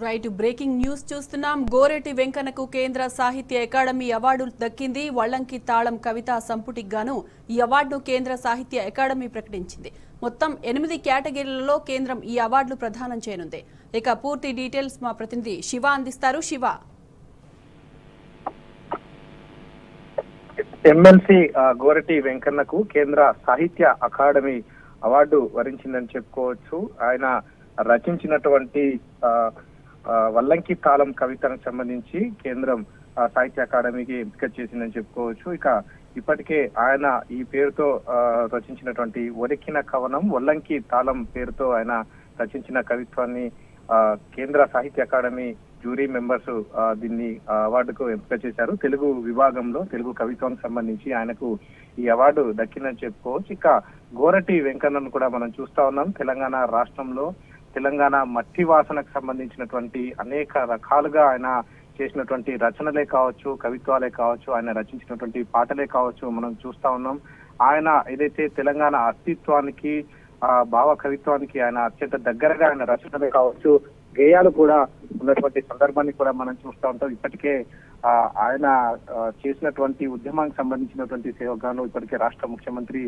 Right breaking news చూస్తున్నాం. Goreti వెంకన్నకు Kendra Sahitya academy award దక్కింది. వల్లంకి తాళం కవితా సంపుటికి గాను ఈ అవార్డును కేంద్ర సాహిత్య అకాడమీ ప్రకటించింది. మొత్తం 8 కేటగిరీలలో కేంద్రం ఈ అవార్డులు ప్రదానం చేయనుంది. ఇక పూర్తి డీటెయిల్స్ మా ప్రతినిధి శివ అందిస్తారు. Shiva, MLC Gorati వెంకన్నకు Kendra Sahitya academy award వరించిందని చెప్పుకోవచ్చు. ఆయన రచించినటువంటి వల్లంకి తాళం కవితకు సంబంధించి కేంద్రం సాహిత్య అకాడమీకి ఎంపిక చేసిందని చెప్పుకోవచ్చు. ఇక ఇప్పటికే ఆయన ఈ పేరుతో రచించినటువంటి ఒలికిన కవనం వల్లంకి తాళం పేరుతో ఆయన రచించిన కవిత్వాన్ని కేంద్ర సాహిత్య అకాడమీ జ్యూరీ మెంబర్స్ దీన్ని అవార్డుకు ఎంపిక చేశారు. తెలుగు విభాగంలో తెలుగు కవిత్వానికి సంబంధించి ఆయనకు ఈ అవార్డు దక్కిందని చెప్పుకోవచ్చు. ఇక గోరటి వెంకన్నను కూడా మనం చూస్తా ఉన్నాం. తెలంగాణ రాష్ట్రంలో తెలంగాణ మట్టి వాసనకు సంబంధించినటువంటి అనేక రకాలుగా ఆయన చేసినటువంటి రచనలే కావచ్చు, కవిత్వాలే కావచ్చు, ఆయన రచించినటువంటి పాటలే కావచ్చు మనం చూస్తా ఉన్నాం. ఆయన ఏదైతే తెలంగాణ అస్తిత్వానికి భావ కవిత్వానికి ఆయన అత్యంత దగ్గరగా ఆయన రచనలే కావచ్చు, గేయాలు కూడా ఉన్నటువంటి సందర్భాన్ని కూడా మనం చూస్తూ ఉంటాం. ఇప్పటికే ఆయన చేసినటువంటి ఉద్యమానికి సంబంధించినటువంటి సేవగాను ఇప్పటికే రాష్ట్ర ముఖ్యమంత్రి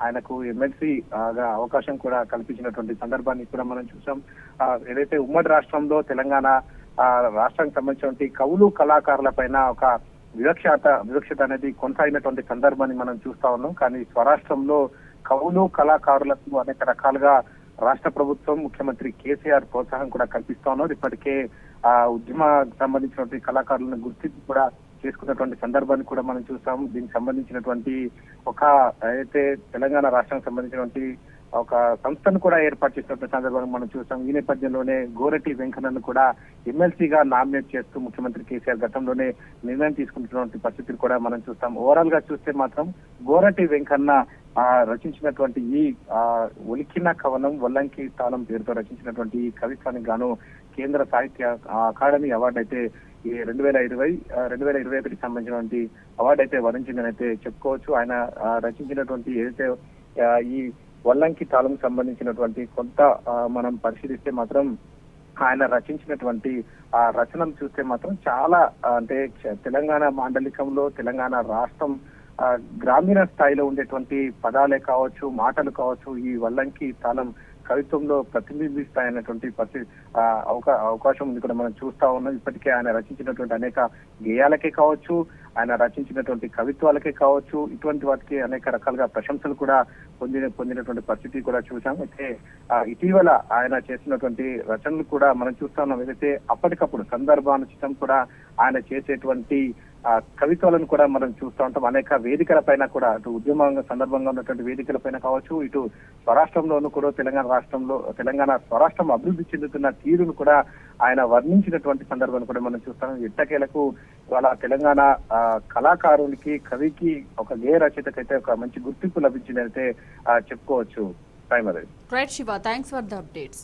ఆయనకు ఎమ్మెల్సీ అవకాశం కూడా కల్పించినటువంటి సందర్భాన్ని కూడా మనం చూసాం. ఏదైతే ఉమ్మడి రాష్ట్రంలో తెలంగాణ రాష్ట్రానికి సంబంధించినటువంటి కవులు కళాకారుల పైన ఒక వివక్షత అనేది కొనసాగినటువంటి సందర్భాన్ని మనం చూస్తా ఉన్నాం. కానీ స్వరాష్ట్రంలో కవులు కళాకారులకు అనేక రకాలుగా రాష్ట్ర ప్రభుత్వం ముఖ్యమంత్రి కేసీఆర్ ప్రోత్సాహం కూడా కల్పిస్తా ఉన్నారు. ఇప్పటికే ఉద్యమ సంబంధించినటువంటి కళాకారులను గుర్తింపు కూడా చేసుకున్నటువంటి సందర్భాన్ని కూడా మనం చూస్తాం. దీనికి సంబంధించినటువంటి ఒక అయితే తెలంగాణ రాష్ట్రానికి సంబంధించినటువంటి ఒక సంస్థను కూడా ఏర్పాటు చేసినటువంటి సందర్భాన్ని మనం చూస్తాం. ఈ నేపథ్యంలోనే గోరటి వెంకన్నను కూడా ఎమ్మెల్సీగా నామినేట్ చేస్తూ ముఖ్యమంత్రి కేసీఆర్ గతంలోనే నిర్ణయం తీసుకుంటున్నటువంటి పరిస్థితులు కూడా మనం చూస్తాం. ఓవరాల్ గా చూస్తే మాత్రం గోరటి వెంకన్న రచించినటువంటి ఈ ఒలికిన కవనం వల్లంకి తాళం పేరుతో రచించినటువంటి ఈ కవిత్వానికి గాను కేంద్ర సాహిత్య అకాడమీ అవార్డు అయితే ఈ 2021కి సంబంధించినటువంటి అవార్డు అయితే వరించిందని అయితే చెప్పుకోవచ్చు. ఆయన రచించినటువంటి ఏదైతే ఈ వల్లంకి తాళం సంబంధించినటువంటి కొంత మనం పరిశీలిస్తే మాత్రం ఆయన రచించినటువంటి ఆ రచనలు చూస్తే మాత్రం చాలా అంటే తెలంగాణ మాండలికంలో తెలంగాణ రాష్ట్రం గ్రామీణ స్థాయిలో ఉండేటువంటి పదాలే కావచ్చు, మాటలు కావచ్చు, ఈ వల్లంకి తాళం కవిత్వంలో ప్రతిబింబిస్తాయన్నటువంటి అవకాశం ఉంది కూడా మనం చూస్తా ఉన్నాం. ఇప్పటికే ఆయన రచించినటువంటి అనేక గేయాలకే కావచ్చు, ఆయన రచించినటువంటి కవిత్వాలకే కావచ్చు, ఇటువంటి వాటికి అనేక రకాలుగా ప్రశంసలు కూడా పొందినటువంటి పరిస్థితి కూడా చూసాం. అయితే ఇటీవల ఆయన చేసినటువంటి రచనలు కూడా మనం చూస్తా ఉన్నాం. ఏదైతే అప్పటికప్పుడు సందర్భానుచితం కూడా ఆయన చేసేటువంటి కవిత్వాలను కూడా మనం చూస్తూ ఉంటాం. అనేక వేదికల పైన కూడా అటు ఉద్యమ సందర్భంగా ఉన్నటువంటి వేదికల పైన కావచ్చు, ఇటు స్వరాష్ట్రంలోనూ కూడా తెలంగాణ స్వరాష్ట్రం అభివృద్ధి చెందుతున్న తీరును కూడా ఆయన వర్ణించినటువంటి సందర్భాన్ని కూడా మనం చూస్తాం. ఎట్టకేలకు ఇవాళ తెలంగాణ కళాకారునికి, కవికి, ఒక గేయ రచయితకైతే ఒక మంచి గుర్తింపు లభించిందైతే చెప్పుకోవచ్చు. Right Shiva, thanks for the updates.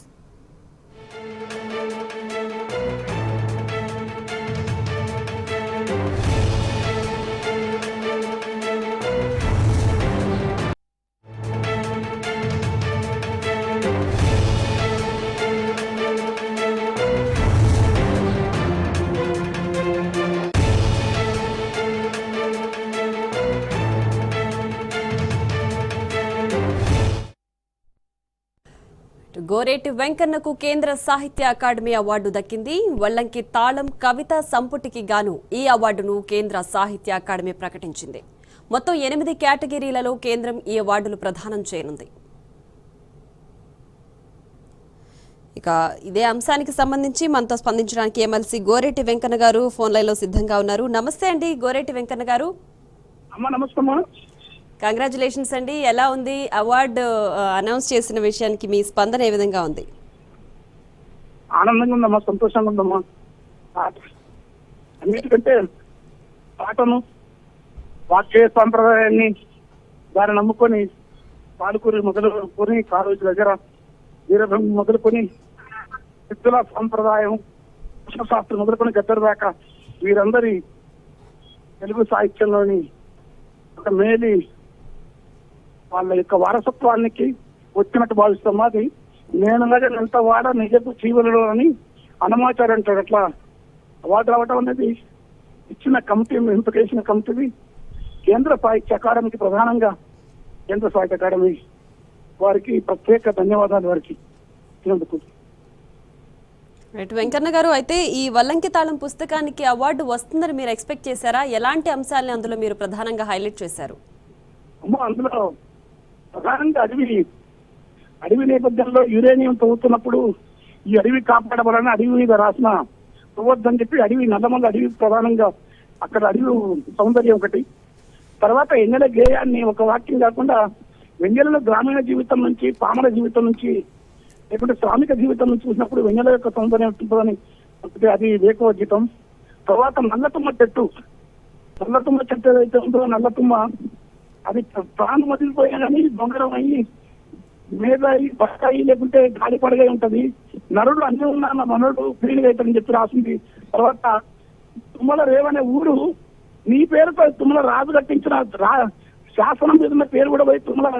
Goreti వెంకన్నకు కేంద్ర సాహిత్య అకాడమీ అవార్డు దక్కింది. వల్లంకి తాళం కవిత సంపుటికి గాను ఈ అవార్డును కేంద్ర సాహిత్య అకాడమీ ప్రకటించింది. మొత్తం 8 కేటగిరీలలో కేంద్రం ఈ అవార్డులు ప్రదానం చేయనుంది. ఇక ఇదే అంశానికి సంబంధించి మనతో స్పందించడానికి ఎమ్మెల్సీ గోరేటి వెంకన్న గారు ఫోన్ లైన్ లో సిద్ధంగా ఉన్నారు. నమస్తే అండి గోరేటి వెంకన్న గారు. కంగ్రాచులేషన్స్ అండి. ఎలా ఉంది అవార్డు అనౌన్స్ చేసిన విషయానికి మీ స్పందన ఏ విధంగా ఉంది? ఆనందంగా ఉందమ్మా, సంతోషంగా ఉందమ్మా. అన్నిటికంటే పాటను, వాక్య సాంప్రదాయాన్ని దాన్ని నమ్ముకొని పాలకూరి మొదలుకొని కాలేజీ దగ్గర వీరభంగం మొదలుకొని సిద్ధుల సాంప్రదాయం, శాస్త్రం మొదలుకొని గద్దరు దాకా వీరందరి తెలుగు సాహిత్యంలోని ఒక మేలి వాళ్ళ యొక్క వారసత్వానికి వచ్చినట్టు భావిస్తాం. అది నేను ఎంత వాడ నిజపు జీవులలో అని అన్నమాచార్య అంటాడు. అట్లా అవార్డు రావడం అనేది ఇచ్చిన కమిటీ, ఎంపిక చేసిన కమిటీ కేంద్ర సాహిత్య అకాడమీకి, ప్రధానంగా కేంద్ర సాహిత్య అకాడమీ వారికి ప్రత్యేక ధన్యవాదాలు వారికి ఇచ్చినందుకు. రైట్ వెంకన్న గారు, అయితే ఈ వల్లంకి తాళం పుస్తకానికి అవార్డు వస్తుందని మీరు ఎక్స్పెక్ట్ చేశారా? ఎలాంటి అంశాలని అందులో మీరు ప్రధానంగా హైలైట్ చేశారు? అందులో ప్రధానంగా అడవి నేపథ్యంలో యురేనియం తవ్వుతున్నప్పుడు ఈ అడవి కాపాడబడాలని అడవి మీద రాసిన తవ్వద్దని చెప్పి అడవి, నల్లమల్ల అడవి ప్రధానంగా అక్కడ అడవి సౌందర్యం ఒకటి. తర్వాత వెన్నెల గేయాన్ని ఒక వాక్యం కాకుండా వెన్నెలలో గ్రామీణ జీవితం నుంచి, పామర జీవితం నుంచి, లేకుంటే శ్రామిక జీవితం నుంచి చూసినప్పుడు వెన్నెల యొక్క సౌందర్యం ఉంటుందని అది వేకువ గీతం. తర్వాత నల్లతుమ్మ చెట్టు ఏదైతే ఉందో, నల్లతుమ్మ అది ప్రాణం వదిలిపోయా కానీ దొంగరం అయ్యి మేధాయి బస్తాయి లేకుంటే గాలి పడగా ఉంటది. నరుడు అన్ని ఉన్నా నా మనరుడు పీడిగా అవుతాడని చెప్పి రాసింది. తర్వాత తుమ్మల రేవనే ఊరు నీ పేరుపై తుమ్మల రాజు కట్టించిన శాసనం మీద ఉన్న పేరు కూడా పోయి తుమ్మల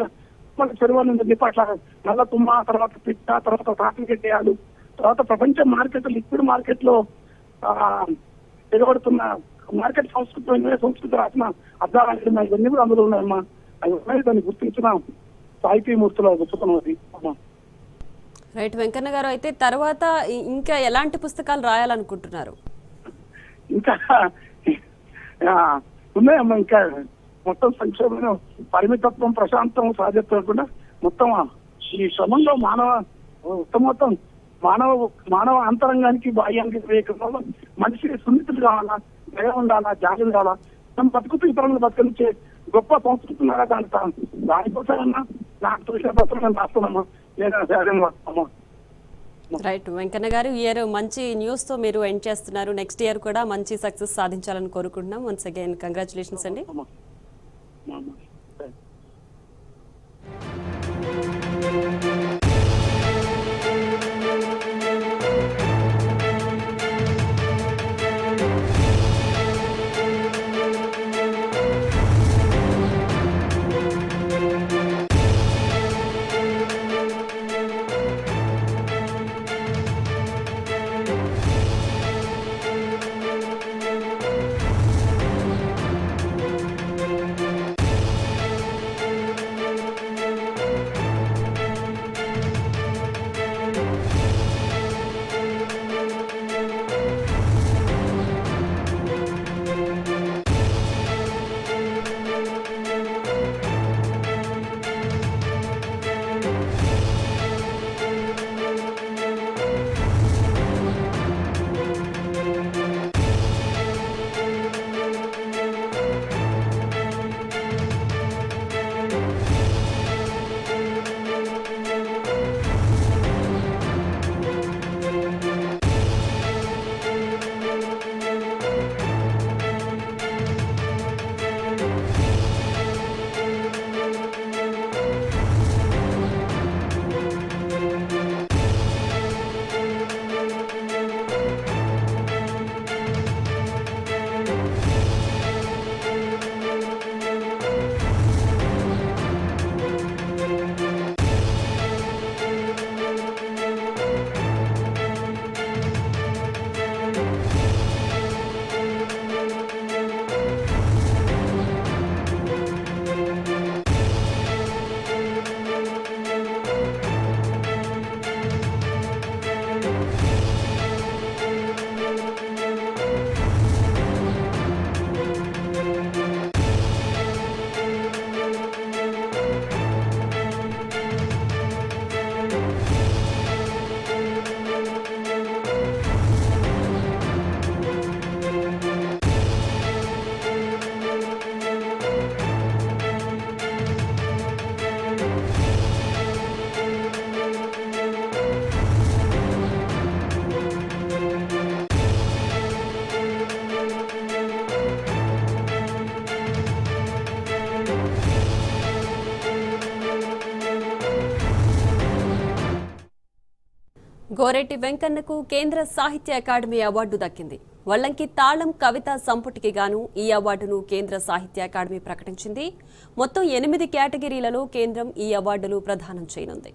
చెరువు అని చెప్పి అట్లా నల్ల తుమ్మ, తర్వాత పిట్ట, తర్వాత తాటి గడ్డేయాలు, తర్వాత ప్రపంచ మార్కెట్, లిక్విడ్ మార్కెట్ లో ఎగబడుతున్న మార్కెట్ సంస్కృతి రాసిన అర్థాలు ఇవన్నీ కూడా అందులో ఉన్నాయమ్మా. అవి ఉన్నాయి, దాన్ని గుర్తించిన సాహితీమూర్తుల గొప్పతనం అది అమ్మా. రైట్ వెంకన్న గారు, అయితే తర్వాత ఇంకా ఎలాంటి పుస్తకాలు రాయాలనుకుంటున్నారు? ఇంకా ఉన్నాయమ్మా. ఇంకా మొత్తం సంక్షేమం, పరిమితత్వం, ప్రశాంతం, సహజత్వం కూడా మొత్తం ఈ శ్రమంలో మొత్తం మానవ అంతరంగానికి, బాహ్యానికి వివేకంలో మనిషికి సున్నితులు కావాలా, దయ ఉండాలా, జాగ్రత్త ఉండాలా, మనం బతుకుతూ ఇతరులను బతికించే గొప్ప సంస్కృతి ఉన్నారా దానికోసమన్నా నాకు చూసిన పత్రం నేను రాస్తున్నామా లేదా. రైట్ వెంకన్న గారు, ఈ ఇయర్ మంచి న్యూస్ తో మీరు ఎండ్ చేస్తున్నారు. నెక్స్ట్ ఇయర్ కూడా మంచి సక్సెస్ సాధించాలని కోరుకుంటున్నాం. వన్స్ అగైన్ కంగ్రాచులేషన్స్ అండి. గోరెటి వెంకన్నకు కేంద్ర సాహిత్య అకాడమీ అవార్డు దక్కింది. వల్లంకి తాళం కవితా సంపుటికి గాను ఈ అవార్డును కేంద్ర సాహిత్య అకాడమీ ప్రకటించింది. మొత్తం 8 కేటగిరీలలో కేంద్రం ఈ అవార్డులు ప్రదానం చేయనుంది.